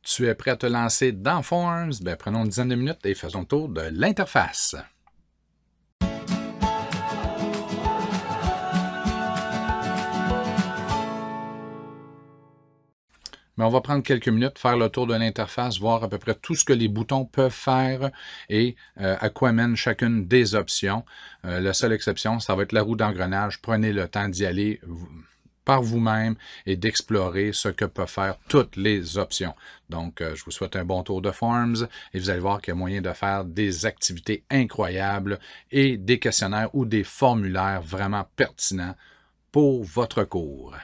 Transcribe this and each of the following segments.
Tu es prêt à te lancer dans Forms? Bien, prenons une dizaine de minutes et faisons le tour de l'interface. Mais on va prendre quelques minutes, faire le tour de l'interface, voir à peu près tout ce que les boutons peuvent faire et à quoi mène chacune des options. La seule exception, ça va être la roue d'engrenage. Prenez le temps d'y aller par vous-même et d'explorer ce que peuvent faire toutes les options. Donc, je vous souhaite un bon tour de Forms et vous allez voir qu'il y a moyen de faire des activités incroyables et des questionnaires ou des formulaires vraiment pertinents pour votre cours.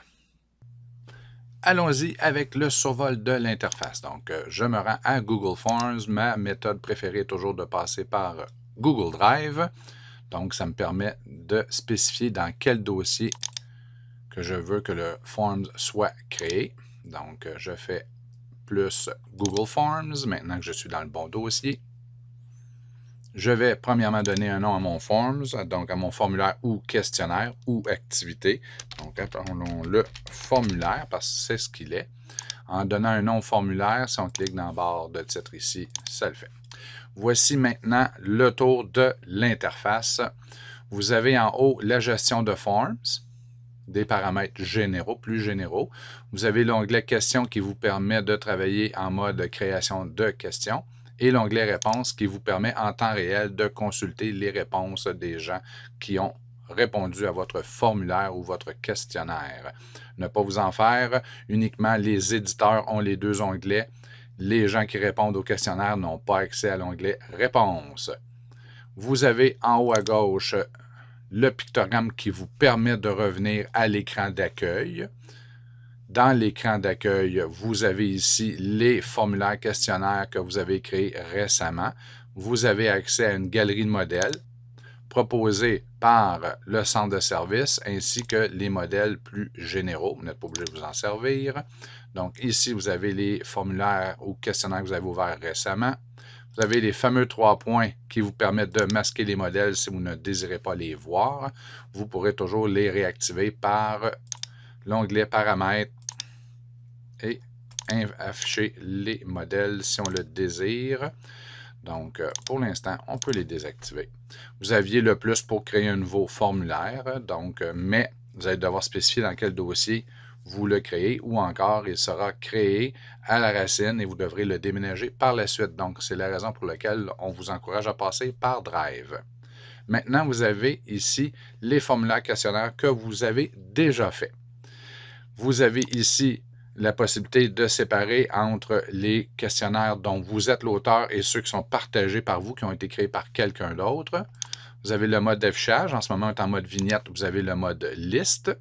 Allons-y avec le survol de l'interface. Donc, je me rends à Google Forms. Ma méthode préférée est toujours de passer par Google Drive. Donc, ça me permet de spécifier dans quel dossier que je veux que le Forms soit créé. Donc, je fais plus Google Forms, maintenant que je suis dans le bon dossier. Je vais premièrement donner un nom à mon Forms, donc à mon formulaire ou questionnaire ou activité. Donc, appelons-le formulaire parce que c'est ce qu'il est. En donnant un nom au formulaire, si on clique dans la barre de titre ici, ça le fait. Voici maintenant le tour de l'interface. Vous avez en haut la gestion de Forms, des paramètres généraux, plus généraux. Vous avez l'onglet questions qui vous permet de travailler en mode création de questions et l'onglet réponses qui vous permet en temps réel de consulter les réponses des gens qui ont répondu à votre formulaire ou votre questionnaire. Ne pas vous en faire, uniquement les éditeurs ont les deux onglets. Les gens qui répondent au questionnaire n'ont pas accès à l'onglet réponses. Vous avez en haut à gauche le pictogramme qui vous permet de revenir à l'écran d'accueil. Dans l'écran d'accueil, vous avez ici les formulaires questionnaires que vous avez créés récemment. Vous avez accès à une galerie de modèles proposés par le centre de service ainsi que les modèles plus généraux. Vous n'êtes pas obligé de vous en servir. Donc ici, vous avez les formulaires ou questionnaires que vous avez ouverts récemment. Vous avez les fameux 3 points qui vous permettent de masquer les modèles si vous ne désirez pas les voir. Vous pourrez toujours les réactiver par l'onglet paramètres et afficher les modèles si on le désire. Donc, pour l'instant, on peut les désactiver. Vous aviez le plus pour créer un nouveau formulaire, donc, mais vous allez devoir spécifier dans quel dossier vous le créez ou encore il sera créé à la racine et vous devrez le déménager par la suite. Donc, c'est la raison pour laquelle on vous encourage à passer par Drive. Maintenant, vous avez ici les formulaires questionnaires que vous avez déjà faits. Vous avez ici la possibilité de séparer entre les questionnaires dont vous êtes l'auteur et ceux qui sont partagés par vous, qui ont été créés par quelqu'un d'autre. Vous avez le mode d'affichage. En ce moment, on est en mode vignette. Vous avez le mode liste.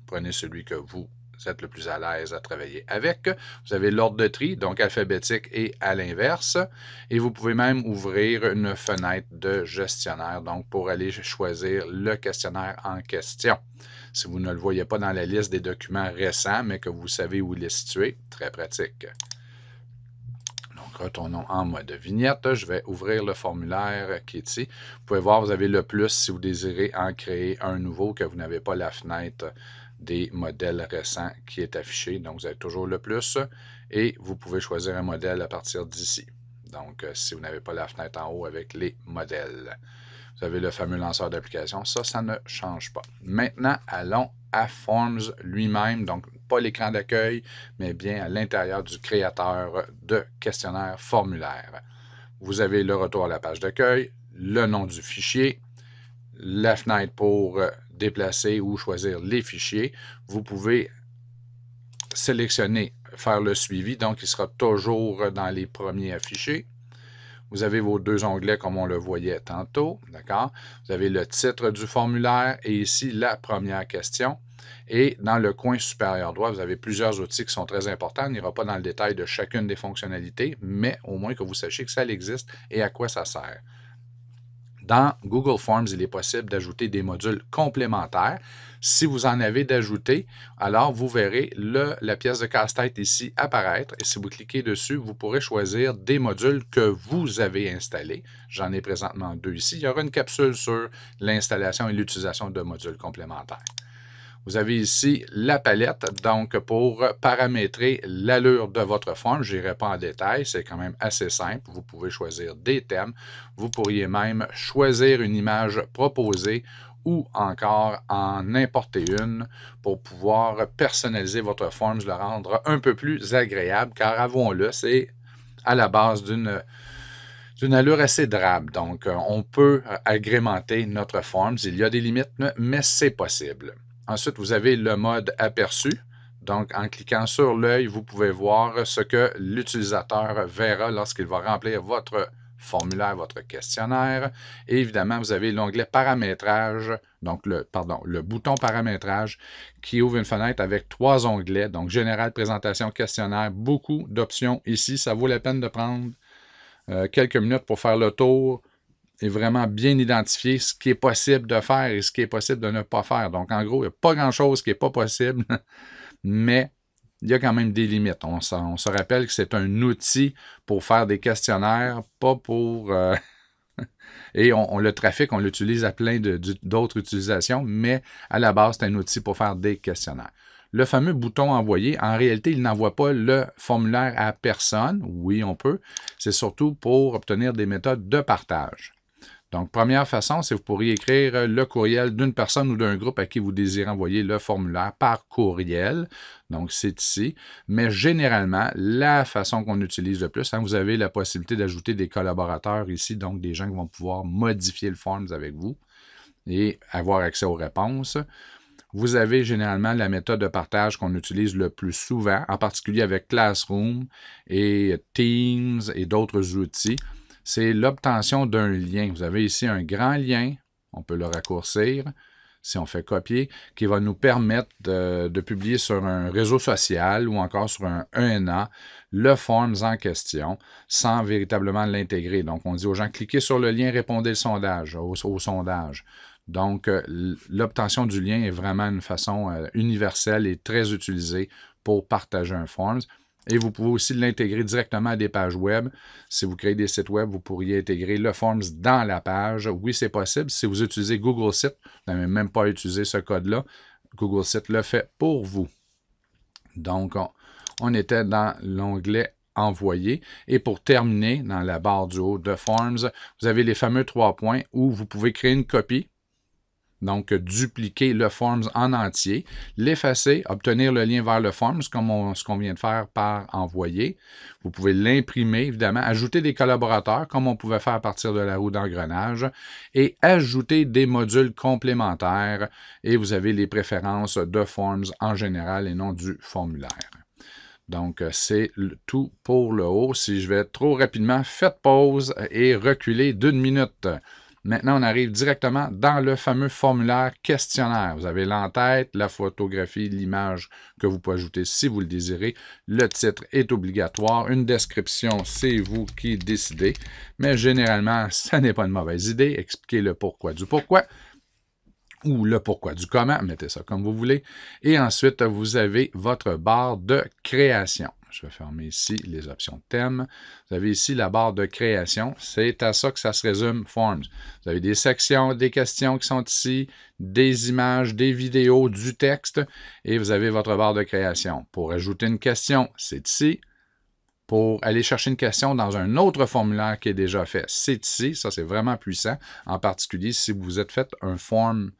Prenez celui que vous êtes le plus à l'aise à travailler avec. Vous avez l'ordre de tri, donc alphabétique et à l'inverse. Et vous pouvez même ouvrir une fenêtre de gestionnaire, donc pour aller choisir le questionnaire en question. Si vous ne le voyez pas dans la liste des documents récents, mais que vous savez où il est situé, très pratique. Donc, retournons en mode vignette. Je vais ouvrir le formulaire qui est ici. Vous pouvez voir, vous avez le plus si vous désirez en créer un nouveau, que vous n'avez pas la fenêtre des modèles récents qui est affiché. Donc, vous avez toujours le plus et vous pouvez choisir un modèle à partir d'ici. Donc, si vous n'avez pas la fenêtre en haut avec les modèles. Vous avez le fameux lanceur d'application. Ça ne change pas. Maintenant, allons à Forms lui-même. Donc, pas l'écran d'accueil, mais bien à l'intérieur du créateur de questionnaire formulaire. Vous avez le retour à la page d'accueil, le nom du fichier, la fenêtre pour déplacer ou choisir les fichiers. Vous pouvez sélectionner, faire le suivi, donc il sera toujours dans les premiers affichés. Vous avez vos deux onglets comme on le voyait tantôt, d'accord? Vous avez le titre du formulaire et ici la première question. Et dans le coin supérieur droit, vous avez plusieurs outils qui sont très importants. On n'ira pas dans le détail de chacune des fonctionnalités, mais au moins que vous sachiez que ça existe et à quoi ça sert. Dans Google Forms, il est possible d'ajouter des modules complémentaires. Si vous en avez d'ajouter, alors vous verrez la pièce de casse-tête ici apparaître. Et si vous cliquez dessus, vous pourrez choisir des modules que vous avez installés. J'en ai présentement 2 ici. Il y aura une capsule sur l'installation et l'utilisation de modules complémentaires. Vous avez ici la palette, donc pour paramétrer l'allure de votre forme. Je n'irai pas en détail, c'est quand même assez simple. Vous pouvez choisir des thèmes. Vous pourriez même choisir une image proposée ou encore en importer une pour pouvoir personnaliser votre forme, le rendre un peu plus agréable, car avouons-le, c'est à la base d'une allure assez drabe. Donc, on peut agrémenter notre forme. Il y a des limites, mais c'est possible. Ensuite, vous avez le mode aperçu. Donc, en cliquant sur l'œil, vous pouvez voir ce que l'utilisateur verra lorsqu'il va remplir votre formulaire, votre questionnaire. Et évidemment, vous avez l'onglet paramétrage, donc le bouton paramétrage qui ouvre une fenêtre avec 3 onglets. Donc, général, présentation, questionnaire, beaucoup d'options ici. Ça vaut la peine de prendre quelques minutes pour faire le tour et vraiment bien identifier ce qui est possible de faire et ce qui est possible de ne pas faire. Donc, en gros, il n'y a pas grand-chose qui n'est pas possible, mais il y a quand même des limites. On se rappelle que c'est un outil pour faire des questionnaires, pas pour... et le trafic, on l'utilise à plein d'autres utilisations, mais à la base, c'est un outil pour faire des questionnaires. Le fameux bouton envoyer, en réalité, il n'envoie pas le formulaire à personne. Oui, on peut. C'est surtout pour obtenir des méthodes de partage. Donc, première façon, c'est que vous pourriez écrire le courriel d'une personne ou d'un groupe à qui vous désirez envoyer le formulaire par courriel. Donc, c'est ici. Mais généralement, la façon qu'on utilise le plus, vous avez la possibilité d'ajouter des collaborateurs ici, donc des gens qui vont pouvoir modifier le form avec vous et avoir accès aux réponses. Vous avez généralement la méthode de partage qu'on utilise le plus souvent, en particulier avec Classroom et Teams et d'autres outils. C'est l'obtention d'un lien. Vous avez ici un grand lien, on peut le raccourcir, si on fait copier, qui va nous permettre de publier sur un réseau social ou encore sur un ENA le Forms en question, sans véritablement l'intégrer. Donc, on dit aux gens, cliquez sur le lien, répondez au sondage. Donc, l'obtention du lien est vraiment une façon universelle et très utilisée pour partager un Forms. Et vous pouvez aussi l'intégrer directement à des pages web. Si vous créez des sites web, vous pourriez intégrer le Forms dans la page. Oui, c'est possible. Si vous utilisez Google Sites, vous n'avez même pas utilisé ce code-là. Google Sites le fait pour vous. Donc, on était dans l'onglet Envoyer. Et pour terminer, dans la barre du haut de Forms, vous avez les fameux 3 points où vous pouvez créer une copie. Donc, dupliquer le Forms en entier, l'effacer, obtenir le lien vers le Forms, comme ce qu'on vient de faire par envoyer. Vous pouvez l'imprimer, évidemment, ajouter des collaborateurs, comme on pouvait faire à partir de la roue d'engrenage, et ajouter des modules complémentaires. Et vous avez les préférences de Forms en général et non du formulaire. Donc, c'est tout pour le haut. Si je vais trop rapidement, faites pause et reculez d'1 minute. Maintenant, on arrive directement dans le fameux formulaire questionnaire. Vous avez l'entête, la photographie, l'image que vous pouvez ajouter si vous le désirez. Le titre est obligatoire. Une description, c'est vous qui décidez. Mais généralement, ça n'est pas une mauvaise idée. Expliquez le pourquoi du pourquoi ou le pourquoi du comment. Mettez ça comme vous voulez. Et ensuite, vous avez votre barre de création. Je vais fermer ici les options de thème. Vous avez ici la barre de création. C'est à ça que ça se résume Forms. Vous avez des sections, des questions qui sont ici, des images, des vidéos, du texte, et vous avez votre barre de création. Pour ajouter une question, c'est ici. Pour aller chercher une question dans un autre formulaire qui est déjà fait, c'est ici. Ça, c'est vraiment puissant. En particulier, si vous êtes fait un form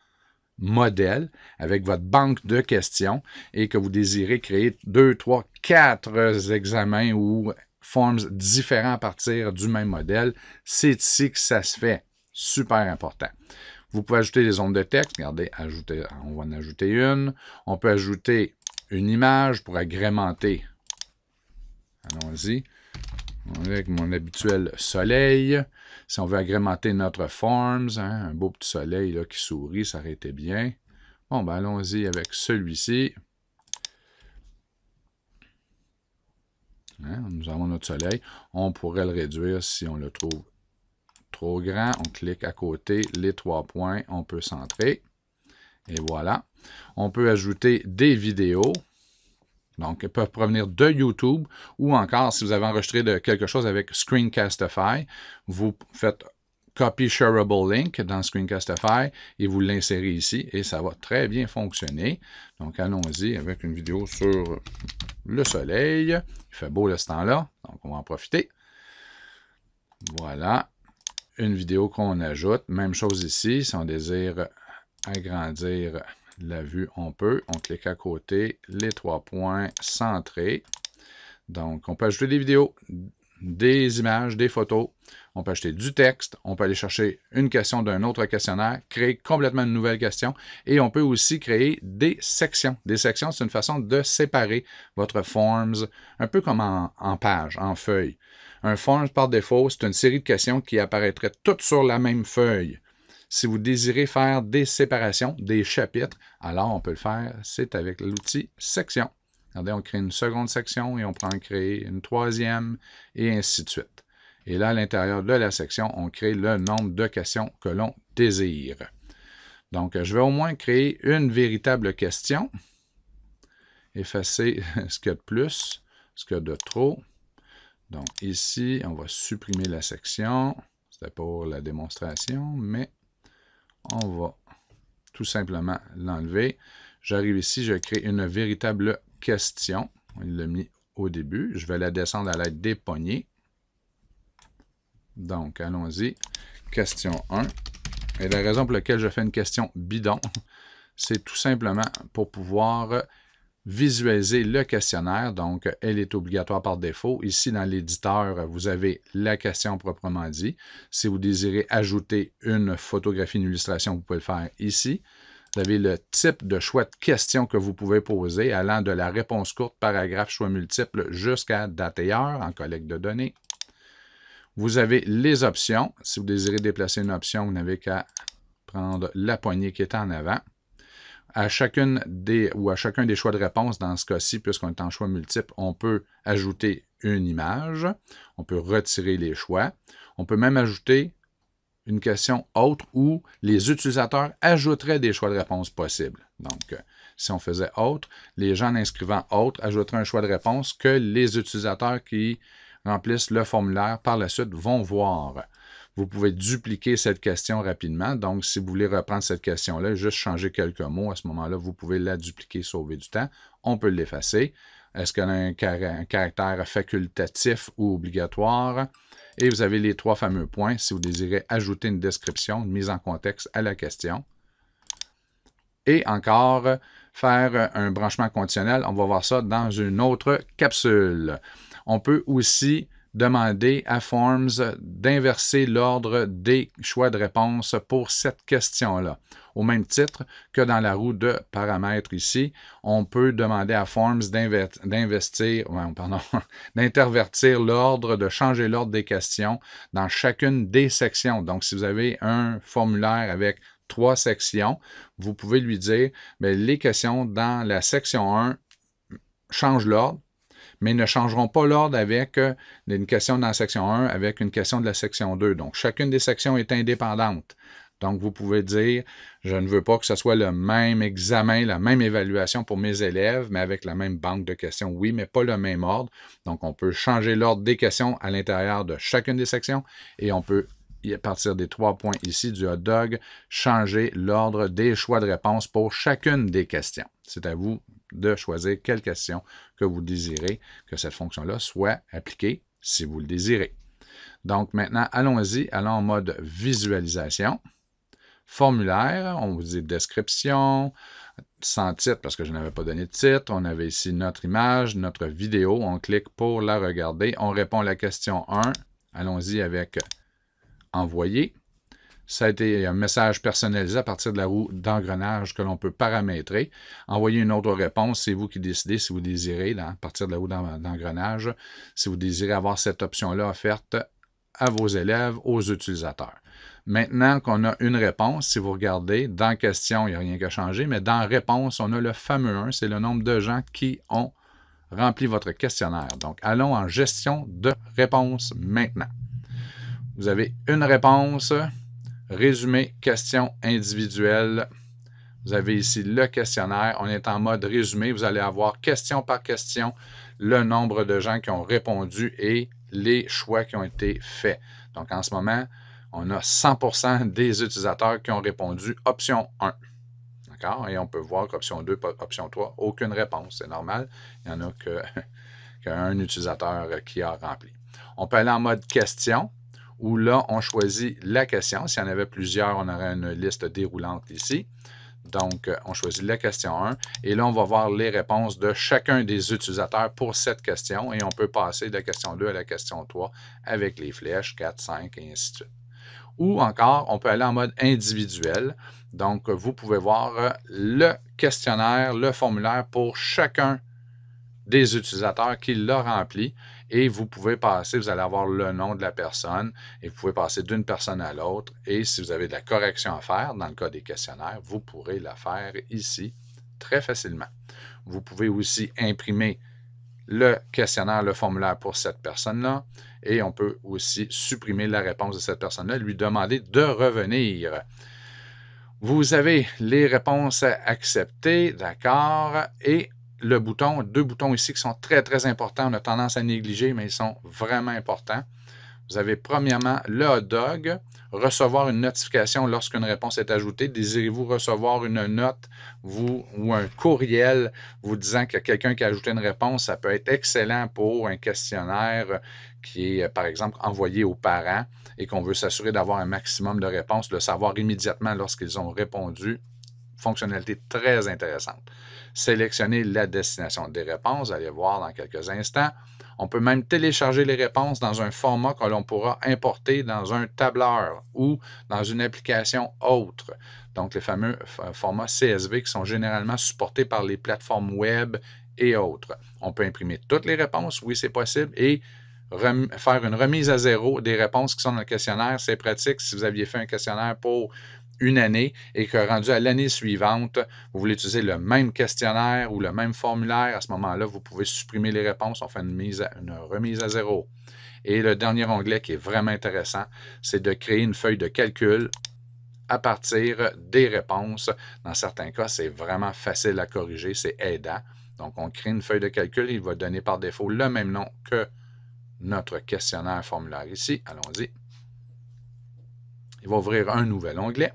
modèle avec votre banque de questions et que vous désirez créer 2, 3, 4 examens ou forms différents à partir du même modèle, c'est ici que ça se fait. Super important. Vous pouvez ajouter des zones de texte. Regardez, on va en ajouter une. On peut ajouter une image pour agrémenter. Allons-y. Avec mon habituel soleil. Si on veut agrémenter notre Forms, un beau petit soleil là, qui sourit, ça aurait été bien. Bon, ben allons-y avec celui-ci. Nous avons notre soleil. On pourrait le réduire si on le trouve trop grand. On clique à côté, les 3 points, on peut centrer. Et voilà. On peut ajouter des vidéos. Donc, elles peuvent provenir de YouTube ou encore, si vous avez enregistré quelque chose avec Screencastify, vous faites Copy Shareable Link dans Screencastify et vous l'insérez ici et ça va très bien fonctionner. Donc, allons-y avec une vidéo sur le soleil. Il fait beau ce temps-là, donc on va en profiter. Voilà, une vidéo qu'on ajoute. Même chose ici, si on désire agrandir la vue, on peut. On clique à côté, les 3 points centrés. Donc, on peut ajouter des vidéos, des images, des photos. On peut ajouter du texte. On peut aller chercher une question d'un autre questionnaire, créer complètement une nouvelle question. Et on peut aussi créer des sections. Des sections, c'est une façon de séparer votre Forms, un peu comme en page, en feuille. Un Forms, par défaut, c'est une série de questions qui apparaîtraient toutes sur la même feuille. Si vous désirez faire des séparations, des chapitres, alors on peut le faire, c'est avec l'outil Section. Regardez, on crée une seconde section et on peut en créer une troisième et ainsi de suite. Et là, à l'intérieur de la section, on crée le nombre de questions que l'on désire. Donc, je vais au moins créer une véritable question. Effacer ce qu'il y a de plus, ce qu'il y a de trop. Donc, ici, on va supprimer la section. C'était pour la démonstration, mais on va tout simplement l'enlever. J'arrive ici, je crée une véritable question. Il l'a mis au début. Je vais la descendre à l'aide des poignées. Donc, allons-y. Question 1. Et la raison pour laquelle je fais une question bidon, c'est tout simplement pour pouvoir visualiser le questionnaire. Donc, elle est obligatoire par défaut. Ici, dans l'éditeur, vous avez la question proprement dit. Si vous désirez ajouter une photographie, une illustration, vous pouvez le faire ici. Vous avez le type de choix de questions que vous pouvez poser, allant de la réponse courte, paragraphe, choix multiple, jusqu'à date et heure en collecte de données. Vous avez les options. Si vous désirez déplacer une option, vous n'avez qu'à prendre la poignée qui est en avant. À chacun des choix de réponse, dans ce cas-ci, puisqu'on est en choix multiple, on peut ajouter une image. On peut retirer les choix. On peut même ajouter une question autre où les utilisateurs ajouteraient des choix de réponse possibles. Donc, si on faisait autre, les gens en inscrivant autre ajouteraient un choix de réponse que les utilisateurs qui remplissent le formulaire par la suite vont voir. Vous pouvez dupliquer cette question rapidement. Donc, si vous voulez reprendre cette question-là, juste changer quelques mots, à ce moment-là, vous pouvez la dupliquer, sauver du temps. On peut l'effacer. Est-ce qu'elle a un caractère facultatif ou obligatoire? Et vous avez les 3 fameux points si vous désirez ajouter une description, une mise en contexte à la question. Et encore, faire un branchement conditionnel. On va voir ça dans une autre capsule. On peut aussi demander à Forms d'inverser l'ordre des choix de réponse pour cette question-là. Au même titre que dans la roue de paramètres ici, on peut demander à Forms d'intervertir l'ordre, de changer l'ordre des questions dans chacune des sections. Donc, si vous avez un formulaire avec 3 sections, vous pouvez lui dire, bien, les questions dans la section 1 changent l'ordre, mais ne changeront pas l'ordre avec une question dans la section 1 avec une question de la section 2. Donc, chacune des sections est indépendante. Donc, vous pouvez dire, je ne veux pas que ce soit le même examen, la même évaluation pour mes élèves, mais avec la même banque de questions. Oui, mais pas le même ordre. Donc, on peut changer l'ordre des questions à l'intérieur de chacune des sections et on peut, à partir des 3 points ici du hot dog, changer l'ordre des choix de réponse pour chacune des questions. C'est à vous de choisir quelle question que vous désirez que cette fonction-là soit appliquée si vous le désirez. Donc maintenant, allons-y, allons en mode visualisation. Formulaire, on vous dit description, sans titre parce que je n'avais pas donné de titre. On avait ici notre image, notre vidéo. On clique pour la regarder. On répond à la question 1. Allons-y avec envoyer. Ça a été un message personnalisé à partir de la roue d'engrenage que l'on peut paramétrer. Envoyer une autre réponse, c'est vous qui décidez si vous désirez, à partir de la roue d'engrenage, si vous désirez avoir cette option-là offerte à vos élèves, aux utilisateurs. Maintenant qu'on a une réponse, si vous regardez, dans question, il n'y a rien qui a changé, mais dans réponse, on a le fameux 1, c'est le nombre de gens qui ont rempli votre questionnaire. Donc, allons en gestion de réponse maintenant. Vous avez une réponse. Résumé, question individuelle. Vous avez ici le questionnaire. On est en mode résumé. Vous allez avoir question par question le nombre de gens qui ont répondu et les choix qui ont été faits. Donc, en ce moment, on a 100% des utilisateurs qui ont répondu option 1. D'accord? Et on peut voir qu'option 2, option 3, aucune réponse. C'est normal. Il n'y en a qu'un utilisateur qui a rempli. On peut aller en mode question, où là, on choisit la question. S'il y en avait plusieurs, on aurait une liste déroulante ici. Donc, on choisit la question 1 et là, on va voir les réponses de chacun des utilisateurs pour cette question et on peut passer de la question 2 à la question 3 avec les flèches 4, 5 et ainsi de suite. Ou encore, on peut aller en mode individuel. Donc, vous pouvez voir le questionnaire, le formulaire pour chacun des utilisateurs qui l'a rempli et vous pouvez passer, vous allez avoir le nom de la personne et vous pouvez passer d'une personne à l'autre et si vous avez de la correction à faire, dans le cas des questionnaires, vous pourrez la faire ici très facilement. Vous pouvez aussi imprimer le questionnaire, le formulaire pour cette personne-là et on peut aussi supprimer la réponse de cette personne-là, lui demander de revenir. Vous avez les réponses acceptées, d'accord, et le bouton, deux boutons ici qui sont très, très importants. On a tendance à négliger, mais ils sont vraiment importants. Vous avez premièrement le hot dog, recevoir une notification lorsqu'une réponse est ajoutée. Désirez-vous recevoir une note ou un courriel vous disant qu'il y a quelqu'un qui a ajouté une réponse? Ça peut être excellent pour un questionnaire qui est, par exemple, envoyé aux parents et qu'on veut s'assurer d'avoir un maximum de réponses, le savoir immédiatement lorsqu'ils ont répondu. Fonctionnalité très intéressante. Sélectionnez la destination des réponses, allez voir dans quelques instants. On peut même télécharger les réponses dans un format que l'on pourra importer dans un tableur ou dans une application autre. Donc, les fameux formats CSV qui sont généralement supportés par les plateformes web et autres. On peut imprimer toutes les réponses, oui, c'est possible, et faire une remise à zéro des réponses qui sont dans le questionnaire. C'est pratique si vous aviez fait un questionnaire pour une année et que rendu à l'année suivante, vous voulez utiliser le même questionnaire ou le même formulaire, à ce moment-là, vous pouvez supprimer les réponses, on fait une remise à zéro. Et le dernier onglet qui est vraiment intéressant, c'est de créer une feuille de calcul à partir des réponses. Dans certains cas, c'est vraiment facile à corriger, c'est aidant. Donc, on crée une feuille de calcul, il va donner par défaut le même nom que notre questionnaire formulaire ici. Allons-y. Il va ouvrir un nouvel onglet.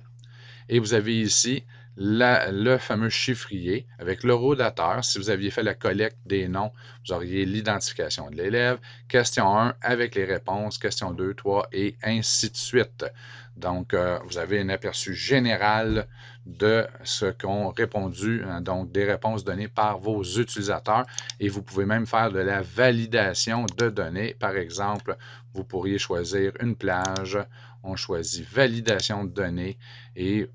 Et vous avez ici le fameux chiffrier avec le rodateur. Si vous aviez fait la collecte des noms, vous auriez l'identification de l'élève. Question 1 avec les réponses, question 2, 3 et ainsi de suite. Donc, vous avez un aperçu général de ce qu'ont répondu, donc des réponses données par vos utilisateurs. Et vous pouvez même faire de la validation de données. Par exemple, vous pourriez choisir une plage. On choisit validation de données et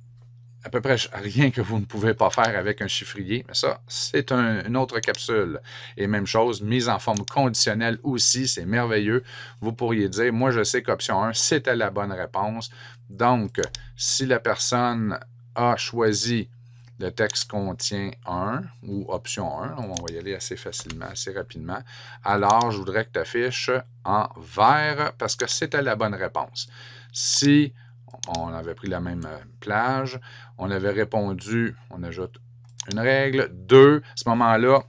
à peu près rien que vous ne pouvez pas faire avec un chiffrier, mais ça, c'est une autre capsule. Et même chose, mise en forme conditionnelle aussi, c'est merveilleux. Vous pourriez dire, moi je sais qu'option 1, c'était la bonne réponse. Donc, si la personne a choisi le texte contient 1 ou option 1, on va y aller assez facilement, assez rapidement, alors je voudrais que tu affiches en vert parce que c'était la bonne réponse. Si on avait pris la même plage, on avait répondu, on ajoute une règle, 2, à ce moment-là,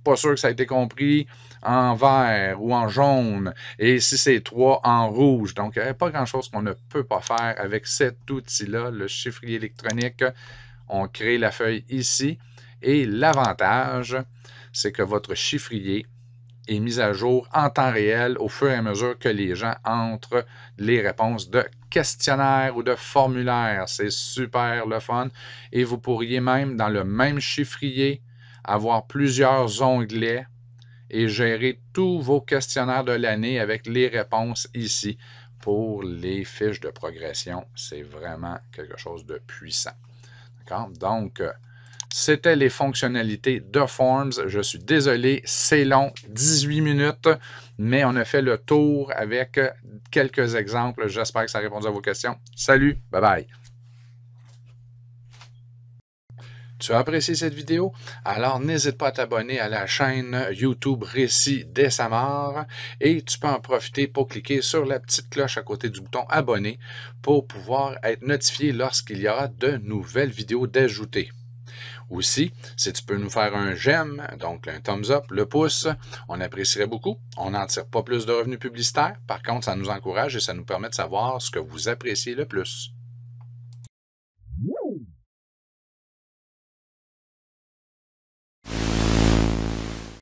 pas sûr que ça a été compris, en vert ou en jaune, et si c'est 3, en rouge. Donc, il n'y a pas grand-chose qu'on ne peut pas faire avec cet outil-là, le chiffrier électronique. On crée la feuille ici, et l'avantage, c'est que votre chiffrier est mis à jour en temps réel au fur et à mesure que les gens entrent les réponses de questionnaire ou de formulaire. C'est super le fun. Et vous pourriez même, dans le même chiffrier, avoir plusieurs onglets et gérer tous vos questionnaires de l'année avec les réponses ici pour les fiches de progression. C'est vraiment quelque chose de puissant. D'accord? Donc, c'était les fonctionnalités de Forms. Je suis désolé, c'est long, 18 minutes, mais on a fait le tour avec quelques exemples. J'espère que ça a répondu à vos questions. Salut, bye bye. Tu as apprécié cette vidéo? Alors n'hésite pas à t'abonner à la chaîne YouTube Récit dès sa mort et tu peux en profiter pour cliquer sur la petite cloche à côté du bouton abonner pour pouvoir être notifié lorsqu'il y aura de nouvelles vidéos d'ajoutées. Aussi, si tu peux nous faire un j'aime, donc un thumbs up, le pouce, on apprécierait beaucoup. On n'en tire pas plus de revenus publicitaires. Par contre, ça nous encourage et ça nous permet de savoir ce que vous appréciez le plus.